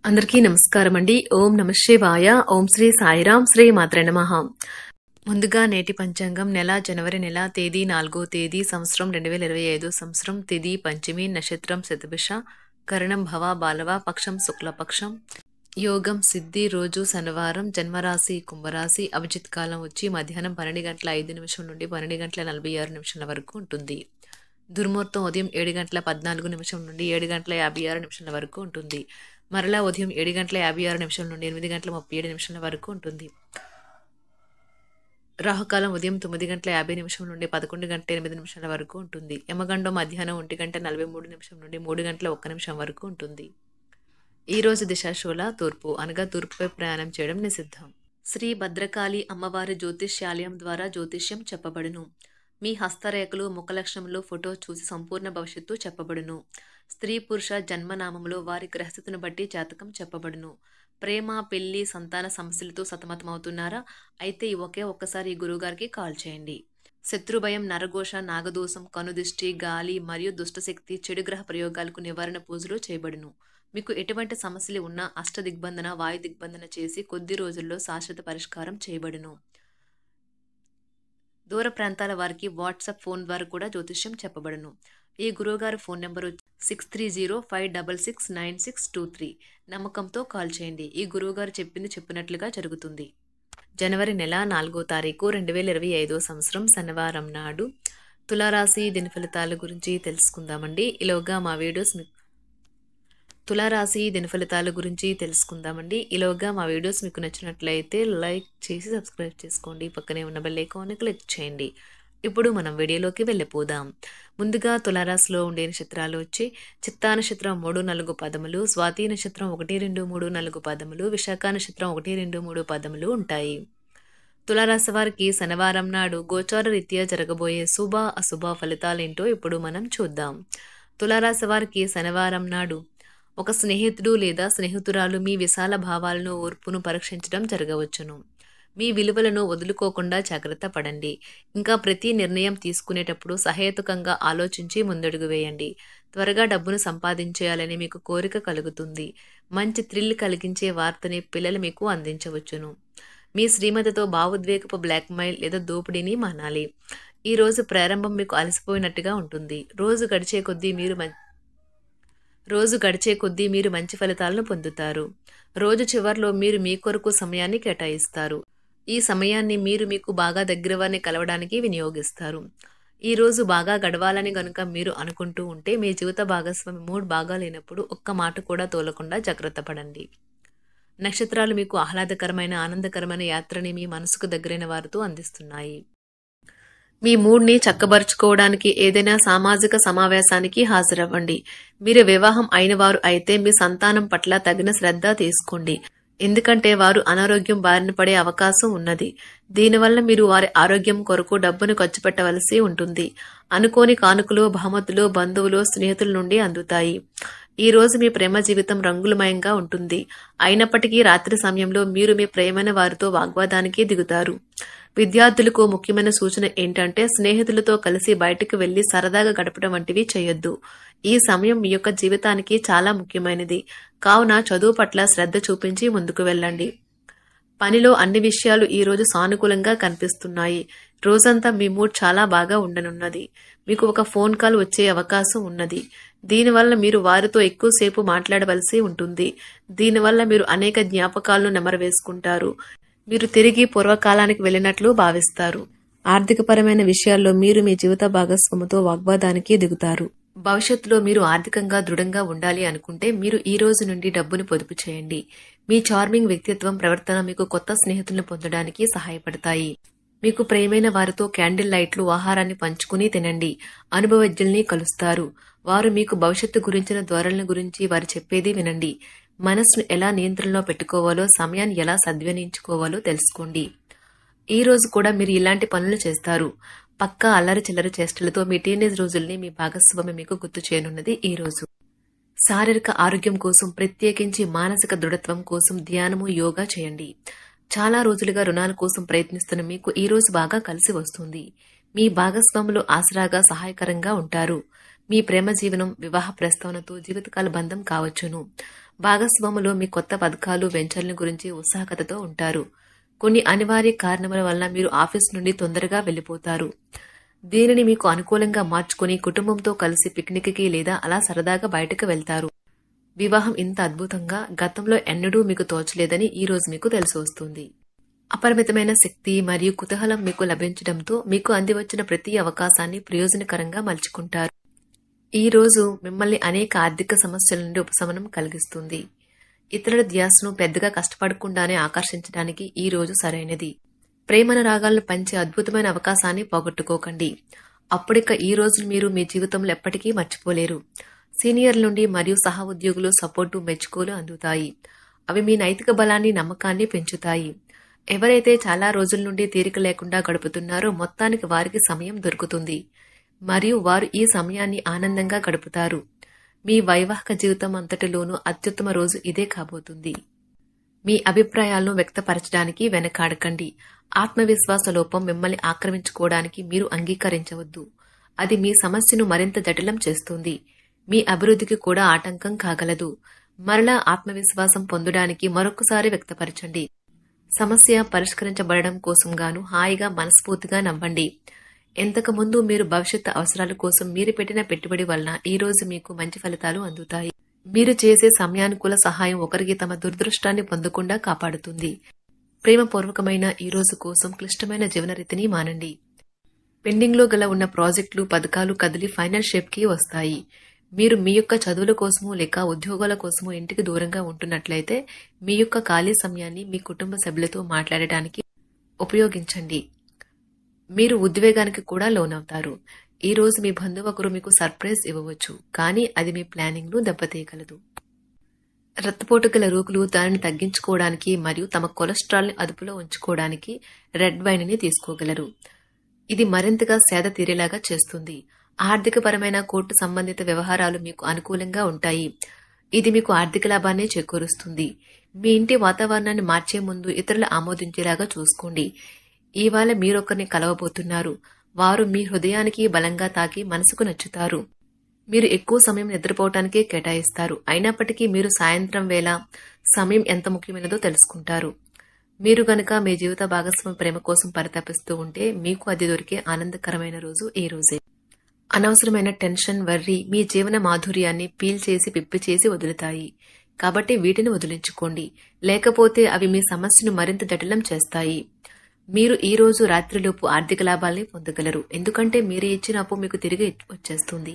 అందరికీ నమస్కారం అండి. ఓం నమ శివాయ. ఓం శ్రీ సాయిరాం. శ్రీ మాత్రే నమః. ముందుగా నేటి పంచాంగం నెల జనవరి నెల తేదీ 4వ తేదీ సంవత్సరం 2025 సంవత్సరం తిథి పంచమి నక్షత్రం శతభిష కరణం భవ బాలవ పక్షం శుక్లపక్షం యోగం సిద్ధి రోజు శనివారం జన్మరాశి కుంభరాశి అభిజిత్ కాలం వచ్చి మధ్యాహ్నం 12:05 నుండి 12:46 వరకు ఉంటుంది. దుర్ముహూర్తం ఉదయం 7:14 నుండి 7:56 వరకు ఉంటుంది. మరలా ఉదయం 7:56 నుండి 8:37 వరకు ఉంటుంది. రాహుకాలం ఉదయం 9:50 నుండి 11:08 వరకు ఉంటుంది. యమగండం మధ్యాహ్నం 1:43 నుండి 3:01 వరకు ఉంటుంది. ఈ రోజు దిశాశూల తూర్పు అనగా తూర్పుపై ప్రయాణం చేయడం నిషిద్ధం. శ్రీ భద్రకాళి అమ్మవారి జ్యోతిష్యాలయం ద్వారా జ్యోతిష్యం చెప్పబడును. మీ హస్తరేఖలు ముఖలక్షణములు ఫోటో చూసి సంపూర్ణ భవిష్యత్తు చెప్పబడును. స్త్రీ పురుష జన్మనామములో వారి గ్రహస్థితిని బట్టి జాతకం చెప్పబడును. ప్రేమ పెళ్లి సంతాన సమస్యలతో సతమతమవుతున్నారా? అయితే ఒక్కసారి ఈ గురువుగారికి కాల్ చేయండి. శత్రుభయం నరఘోష నాగదోషం కనుదిష్టి గాలి మరియు దుష్టశక్తి చెడు గ్రహ ప్రయోగాలకు నివారణ పూజలు చేయబడును. మీకు ఎటువంటి సమస్యలు ఉన్నా అష్టదిగ్బంధన వాయు దిగ్బంధన చేసి కొద్ది రోజుల్లో శాశ్వత పరిష్కారం చేయబడును. దూర ప్రాంతాల వారికి వాట్సాప్ ఫోన్ ద్వారా కూడా జ్యోతిష్యం చెప్పబడును. ఈ గురువుగారి ఫోన్ నెంబరు 6305669623. నమ్మకంతో కాల్ చేయండి. ఈ గురువుగారు చెప్పినట్లుగా జరుగుతుంది. జనవరి నెల 4వ తారీఖు 2025 సంవత్సరం శనివారం నాడు తులారాశి దిన ఫలితాల గురించి తెలుసుకుందామండి. ఈలోగా మా వీడియోస్ మీకు నచ్చినట్లయితే లైక్ చేసి సబ్స్క్రైబ్ చేసుకోండి. పక్కనే ఉన్న బెల్ ఐకాన్ని క్లిక్ చేయండి. ఇప్పుడు మనం వీడియోలోకి వెళ్ళిపోదాం. ముందుగా తులారాశిలో ఉండే నక్షత్రాలు వచ్చి చిత్తా నక్షత్రం 3-4 పదములు, స్వాతి నక్షత్రం 1-2-3-4 పదములు, విశాఖ నక్షత్రం 1-2-3 పదములు ఉంటాయి. తులారాశి వారికి శనివారం నాడు గోచార రీత్యా జరగబోయే శుభ అశుభ ఫలితాలేంటో ఇప్పుడు మనం చూద్దాం. తులారాశి వారికి శనివారం నాడు ఒక స్నేహితుడు లేదా స్నేహితురాలు మీ విశాల భావాలను ఓర్పును పరీక్షించడం జరగవచ్చును. మీ విలువలను వదులుకోకుండా జాగ్రత్త పడండి. ఇంకా ప్రతి నిర్ణయం తీసుకునేటప్పుడు సహేతుకంగా ఆలోచించి ముందడుగు వేయండి. త్వరగా డబ్బును సంపాదించేయాలని మీకు కోరిక కలుగుతుంది. మంచి థ్రిల్ కలిగించే వార్తని పిల్లలు మీకు అందించవచ్చును. మీ శ్రీమతితో భావోద్వేగపు బ్లాక్మెయిల్ లేదా దోపిడీని మానాలి. ఈ రోజు ప్రారంభం మీకు అలసిపోయినట్టుగా ఉంటుంది. రోజు గడిచే కొద్దీ మీరు మంచి ఫలితాలను పొందుతారు. రోజు చివర్లో మీరు మీ కొరకు సమయాన్ని కేటాయిస్తారు. ఈ సమయాన్ని మీరు మీకు బాగా దగ్గర వారిని కలవడానికి వినియోగిస్తారు. ఈ రోజు బాగా గడవాలని గనుక మీరు అనుకుంటూ ఉంటే మీ జీవిత భాగస్వామి మూడ్ బాగా లేనప్పుడు ఒక్క మాట కూడా తోలకుండా జాగ్రత్త పడండి. నక్షత్రాలు మీకు ఆహ్లాదకరమైన ఆనందకరమైన యాత్రని మీ మనసుకు దగ్గరైన వారితో అందిస్తున్నాయి. మీ మూడ్ని చక్కబరుచుకోవడానికి ఏదైనా సామాజిక సమావేశానికి హాజరవ్వండి. మీరు వివాహం అయిన వారు అయితే మీ సంతానం పట్ల తగిన శ్రద్ధ తీసుకోండి. ఎందుకంటే వారు అనారోగ్యం బారిన పడే అవకాశం ఉన్నది. దీనివల్ల మీరు వారి ఆరోగ్యం కొరకు డబ్బును ఖర్చు పెట్టవలసి ఉంటుంది. అనుకోని కానుకలు బహుమతులు బంధువులు స్నేహితుల నుండి అందుతాయి. ఈ రోజు మీ ప్రేమ జీవితం రంగులమయంగా ఉంటుంది. అయినప్పటికీ రాత్రి సమయంలో మీరు మీ ప్రేమైన వారితో వాగ్వాదానికి దిగుతారు. విద్యార్థులకు ముఖ్యమైన సూచన ఏంటంటే స్నేహితులతో కలిసి బయటకు వెళ్లి సరదాగా గడపడం వంటివి చేయొద్దు. ఈ సమయం మీ యొక్క జీవితానికి చాలా ముఖ్యమైనది. కావున చదువు పట్ల శ్రద్ధ చూపించి ముందుకు వెళ్ళండి. పనిలో అన్ని విషయాలు ఈ రోజు సానుకూలంగా కనిపిస్తున్నాయి. రోజంతా మీ మూడ్ చాలా బాగా ఉండనున్నది. మీకు ఒక ఫోన్ కాల్ వచ్చే అవకాశం ఉన్నది. దీనివల్ల మీరు వారితో ఎక్కువసేపు మాట్లాడవలసి ఉంటుంది. దీనివల్ల మీరు అనేక జ్ఞాపకాలను నెమరవేసుకుంటారు. మీరు తిరిగి పూర్వకాలానికి వెళ్ళినట్లు భావిస్తారు. ఆర్థికపరమైన విషయాల్లో మీరు మీ జీవిత భాగస్వామితో వాగ్వాదానికి దిగుతారు. భవిష్యత్తులో మీరు ఆర్థికంగా దృఢంగా ఉండాలి అనుకుంటే మీరు ఈ రోజు నుండి డబ్బును పొదుపు చేయండి. మీ చార్మింగ్ వ్యక్తిత్వం ప్రవర్తన మీకు కొత్త స్నేహితులను పొందడానికి సహాయపడతాయి. మీకు ప్రియమైన వారితో క్యాండిల్ లైట్లు ఆహారాన్ని పంచుకుని తినండి. అనుభవజ్ఞుల్ని కలుస్తారు. వారు మీకు భవిష్యత్తు గురించిన ధోరణుల గురించి వారు చెప్పేది వినండి. మనస్సును ఎలా నియంత్రణలో పెట్టుకోవాలో సమయాన్ని ఎలా సద్వినియోగించుకోవాలో తెలుసుకోండి. ఈ రోజు కూడా మీరు ఇలాంటి పనులు చేస్తారు. పక్కా అల్లరి చిల్లరి చేష్టలతో మీ టీనేజ్ రోజుల్ని మీ భాగస్వామి మీకు గుర్తు చేయనున్నది. ఈ రోజు శారీరక ఆరోగ్యం కోసం ప్రత్యేకించి మానసిక దృఢత్వం కోసం ధ్యానము యోగా చేయండి. చాలా రోజులుగా రుణాల కోసం ప్రయత్నిస్తున్న మీకు ఈ రోజు బాగా కలిసి వస్తుంది. మీ భాగస్వాములు ఆసరాగా సహాయకరంగా ఉంటారు. మీ ప్రేమ జీవనం వివాహ ప్రస్తావనతో జీవితకాల బంధం కావచ్చును. భాగస్వాములు మీ కొత్త పథకాలు వెంచర్ల గురించి ఉత్సాహకతతో ఉంటారు. కొన్ని అనివార్య కారణముల వలన మీరు ఆఫీస్ నుండి తొందరగా వెళ్లిపోతారు. దీనిని మీకు అనుకూలంగా మార్చుకుని కుటుంబంతో కలిసి పిక్నిక్కి లేదా అలా సరదాగా బయటకు వెళ్తారు. వివాహం ఇంత అద్భుతంగా గతంలో ఎన్నడూ మీకు తోచలేదని ఈ రోజు మీకు తెలిసి వస్తుంది. అపరిమితమైన శక్తి మరియు కుతూహలం మీకు లభించడంతో మీకు అందివచ్చిన ప్రతి అవకాశాన్ని ప్రయోజనకరంగా మలుచుకుంటారు. ఈ రోజు మిమ్మల్ని అనేక ఆర్థిక సమస్యల నుండి ఉపశమనం కలిగిస్తుంది. ఇతరుల ధ్యాసను పెద్దగా కష్టపడకుండానే ఆకర్షించడానికి ఈ రోజు సరైనది. ప్రేమన రాగాలను పంచే అద్భుతమైన అవకాశాన్ని పోగొట్టుకోకండి. అప్పుడిక ఈ రోజు మీరు మీ జీవితంలో ఎప్పటికీ మర్చిపోలేరు. సీనియర్ల నుండి మరియు సహ ఉద్యోగులు సపోర్టు మెచ్చుకోలు అందుతాయి. అవి మీ నైతిక బలాన్ని నమ్మకాన్ని పెంచుతాయి. ఎవరైతే చాలా రోజుల నుండి తీరిక లేకుండా గడుపుతున్నారో మొత్తానికి వారికి సమయం దొరుకుతుంది మరియు వారు ఈ సమయాన్ని ఆనందంగా గడుపుతారు. మీ వైవాహిక జీవితం అంతటిలోనూ అత్యుత్తమ రోజు ఇదే కాబోతుంది. మీ అభిప్రాయాలను వ్యక్తపరచడానికి వెనకాడకండి. ఆత్మవిశ్వాస లోపం మిమ్మల్ని ఆక్రమించుకోవడానికి మీరు అంగీకరించవద్దు. అది మీ సమస్యను మరింత జటిలం చేస్తుంది. మీ అభివృద్ధికి కూడా ఆటంకం కాగలదు. మరలా ఆత్మవిశ్వాసం పొందడానికి మరొకసారి వ్యక్తపరచండి. సమస్య పరిష్కరించబడడం కోసం గాను హాయిగా మనస్ఫూర్తిగా నవ్వండి. ఎంతకుముందు మీరు భవిష్యత్తు అవసరాల కోసం మీరు పెట్టిన పెట్టుబడి వలన ఈ రోజు మీకు మంచి ఫలితాలు అందుతాయి. మీరు చేసే సమయానుకూల సహాయం ఒకరికి తమ దురదృష్టాన్ని పొందకుండా కాపాడుతుంది. ప్రేమపూర్వకమైన ఈ రోజు కోసం క్లిష్టమైన జీవనరీతిని మానండి. పెండింగ్లో గల ఉన్న ప్రాజెక్టులు పథకాలు కదిలి ఫైనల్ షేప్కి వస్తాయి. మీరు మీ యొక్క చదువుల కోసమో లేక ఉద్యోగాల కోసమో ఇంటికి దూరంగా ఉంటున్నట్లయితే మీ యొక్క ఖాళీ సమయాన్ని మీ కుటుంబ సభ్యులతో మాట్లాడటానికి ఉపయోగించండి. మీరు ఉద్వేగానికి కూడా లోనవుతారు. ఈ రోజు మీ బంధువు ఒకరు మీకు సర్ప్రైజ్ ఇవ్వవచ్చు, కానీ అది మీ ప్లానింగ్ ను దెబ్బతీయగలదు. రక్తపోటు గల రోగులు దానిని తగ్గించుకోవడానికి మరియు తమ కొలెస్ట్రాల్ ని అదుపులో ఉంచుకోవడానికి రెడ్ వైన్ ని తీసుకోగలరు. ఇది మరింతగా సేద తీరేలాగా చేస్తుంది. ఆర్థికపరమైన కోర్టు సంబంధిత వ్యవహారాలు మీకు అనుకూలంగా ఉంటాయి. ఇది మీకు ఆర్థిక లాభాన్ని చేకూరుస్తుంది. మీ ఇంటి వాతావరణాన్ని మార్చే ముందు ఇతరులు ఆమోదించేలాగా చూసుకోండి. ఇవాళ మీరొకరిని కలవబోతున్నారు. వారు మీ హృదయానికి బలంగా తాకి మనసుకు నచ్చుతారు. మీరు ఎక్కువ సమయం నిద్రపోవటానికే కేటాయిస్తారు. అయినప్పటికీ మీరు సాయంత్రం వేళ సమయం ఎంత ముఖ్యమైనదో తెలుసుకుంటారు. మీరు గనక మీ జీవిత భాగస్వామి ప్రేమ కోసం పరితపిస్తూ ఉంటే మీకు అది దొరికే ఆనందకరమైన రోజు ఈ రోజే. అనవసరమైన టెన్షన్, వర్రీ మీ జీవన మాధుర్యాన్ని పీల్ చేసి పిప్పి చేసి వదులుతాయి. కాబట్టి వీటిని వదిలించుకోండి. లేకపోతే అవి మీ సమస్యను మరింత జటిలం చేస్తాయి. మీరు ఈ రోజు రాత్రిలోపు ఆర్థిక లాభాల్ని పొందగలరు. ఎందుకంటే మీరు ఇచ్చిన అప్పు మీకు తిరిగి వచ్చేస్తుంది.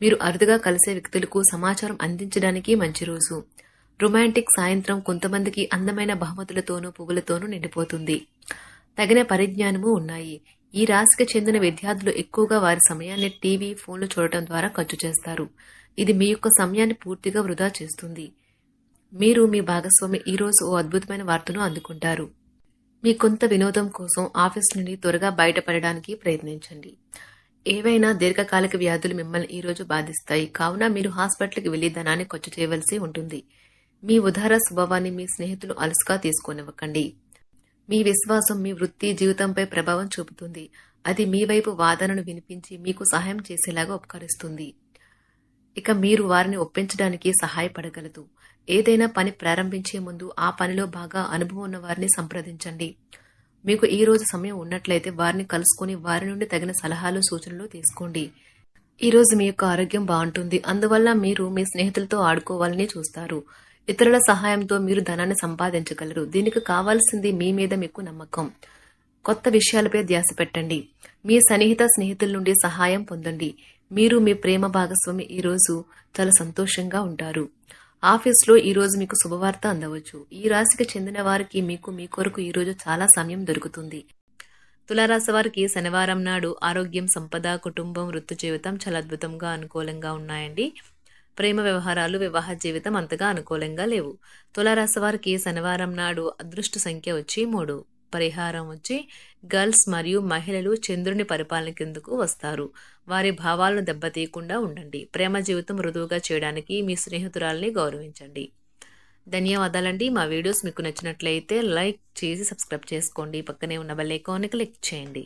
మీరు అరుదుగా కలిసే వ్యక్తులకు సమాచారం అందించడానికి మంచి రోజు. రొమాంటిక్ సాయంత్రం కొంతమందికి అందమైన బహుమతులతోనూ పువ్వులతోనూ నిండిపోతుంది. తగిన పరిజ్ఞానము ఉన్నాయి. ఈ రాశికి చెందిన విద్యార్థులు ఎక్కువగా వారి సమయాన్ని టీవీ, ఫోన్లు చూడటం ద్వారా ఖర్చు చేస్తారు. ఇది మీ యొక్క సమయాన్ని పూర్తిగా వృధా చేస్తుంది. మీరు మీ భాగస్వామి ఈ రోజు ఓ అద్భుతమైన వార్తను అందుకుంటారు. మీ కొంత వినోదం కోసం ఆఫీస్ నుండి త్వరగా బయటపడడానికి ప్రయత్నించండి. ఏవైనా దీర్ఘకాలిక వ్యాధులు మిమ్మల్ని ఈ రోజు బాధిస్తాయి. కావున మీరు హాస్పిటల్కి వెళ్లి ధనాన్ని ఖర్చు చేయవలసి ఉంటుంది. మీ ఉదార స్వభావాన్ని మీ స్నేహితులు అలసుగా తీసుకోనివ్వకండి. మీ విశ్వాసం మీ వృత్తి జీవితంపై ప్రభావం చూపుతుంది. అది మీ వైపు వాదనను వినిపించి మీకు సహాయం చేసేలాగా ఉపకరిస్తుంది. ఇక మీరు వారిని ఒప్పించడానికి సహాయపడగలదు. ఏదైనా పని ప్రారంభించే ముందు ఆ పనిలో బాగా అనుభవం ఉన్న వారిని సంప్రదించండి. మీకు ఈ రోజు సమయం ఉన్నట్లయితే వారిని కలుసుకుని వారి నుండి తగిన సలహాలు, సూచనలు తీసుకోండి. ఈ రోజు మీ యొక్క ఆరోగ్యం బాగుంటుంది. అందువల్ల మీరు మీ స్నేహితులతో ఆడుకోవాలని చూస్తారు. ఇతరుల సహాయంతో మీరు ధనాన్ని సంపాదించగలరు. దీనికి కావాల్సింది మీ మీద మీకు నమ్మకం. కొత్త విషయాలపై ధ్యాస పెట్టండి. మీ సన్నిహిత స్నేహితుల నుండి సహాయం పొందండి. మీరు మీ ప్రేమ భాగస్వామి ఈ రోజు చాలా సంతోషంగా ఉంటారు. ఆఫీస్లో ఈ రోజు మీకు శుభవార్త అందవచ్చు. ఈ రాశికి చెందిన వారికి మీకు మీ కొరకు ఈ రోజు చాలా సమయం దొరుకుతుంది. తులారాశి వారికి శనివారం నాడు ఆరోగ్యం, సంపద, కుటుంబం, వృత్తి జీవితం చాలా అద్భుతంగా అనుకూలంగా ఉన్నాయండి. ప్రేమ వ్యవహారాలు, వివాహ జీవితం అంతగా అనుకూలంగా లేవు. తులారాశి వారికి శనివారం నాడు అదృష్ట సంఖ్య వచ్చి 3. పరిహారం వచ్చి గర్ల్స్ మరియు మహిళలు చంద్రుని పరిపాలన కిందకు వస్తారు. వారి భావాలను దెబ్బతీయకుండా ఉండండి. ప్రేమ జీవితం మృదువుగా చేయడానికి మీ స్నేహితురాల్ని గౌరవించండి. ధన్యవాదాలండి. మా వీడియోస్ మీకు నచ్చినట్లయితే లైక్ చేసి సబ్స్క్రైబ్ చేసుకోండి. పక్కనే ఉన్న బెల్ ఐకాన్ని క్లిక్ చేయండి.